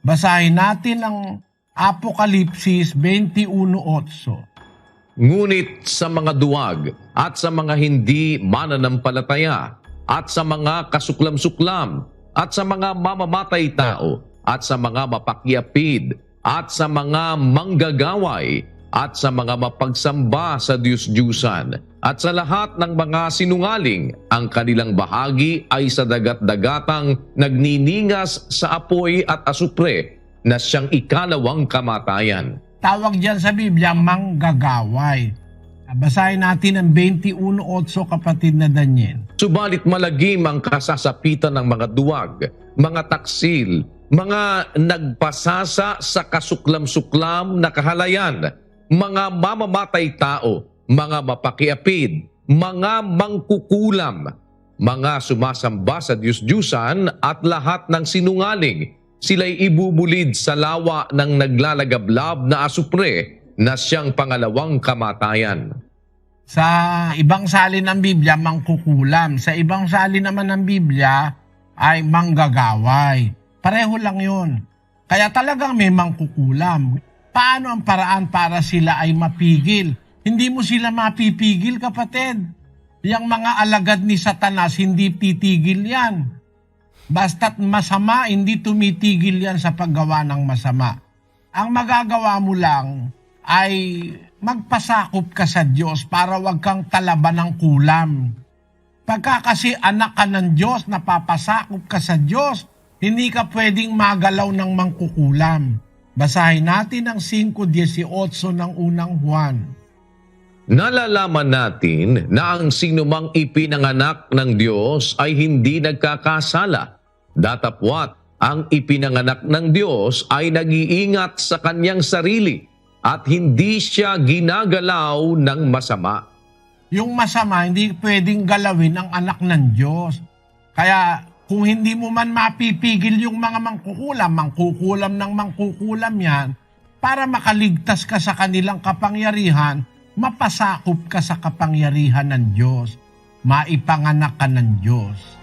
Basahin natin ang Apokalipsis 21:8. Ngunit sa mga duwag at sa mga hindi mananampalataya at sa mga kasuklam-suklam at sa mga mamamatay tao at sa mga mapakyapid at sa mga manggagaway at sa mga mapagsamba sa Diyos-Diyusan at sa lahat ng mga sinungaling, ang kanilang bahagi ay sa dagat-dagatang nagniningas sa apoy at asupre na siyang ikalawang kamatayan. Tawag diyan sa Biblia, manggagaway. Basahin natin ang 21:8, kapatid na Daniel. Subalit malagim ang kasasapitan ng mga duwag, mga taksil, mga nagpasasa sa kasuklam-suklam na kahalayan, mga mamamatay tao, mga mapakiapid, mga mangkukulam, mga sumasamba sa Diyos-Diyusan at lahat ng sinungaling. Sila'y ibubulid sa lawa ng naglalagablab na asupre na siyang pangalawang kamatayan. Sa ibang salin ng Biblia, mangkukulam. Sa ibang salin naman ng Biblia ay manggagaway. Pareho lang yun. Kaya talagang may mangkukulam. Paano ang paraan para sila ay mapigil? Hindi mo sila mapipigil, kapatid. Yang mga alagad ni Satanas, hindi titigil yan. Basta't masama, hindi tumitigil yan sa paggawa ng masama. Ang magagawa mo lang ay magpasakop ka sa Diyos para wag kang talaban ng kulam. Pagka kasi anak ka ng Diyos, napapasakop ka sa Diyos, hindi ka pwedeng magalaw ng mangkukulam. Basahin natin ang 5:18 ng unang Juan. Nalalaman natin na ang sinumang ipinanganak ng Diyos ay hindi nagkakasala. Datapwat, ang ipinanganak ng Diyos ay nag-iingat sa kanyang sarili at hindi siya ginagalaw ng masama. Yung masama, hindi pwedeng galawin ang anak ng Diyos. Kaya kung hindi mo man mapipigil yung mga mangkukulam ng mangkukulam yan, para makaligtas ka sa kanilang kapangyarihan, mapasakop ka sa kapangyarihan ng Diyos. Maipanganak ka ng Diyos.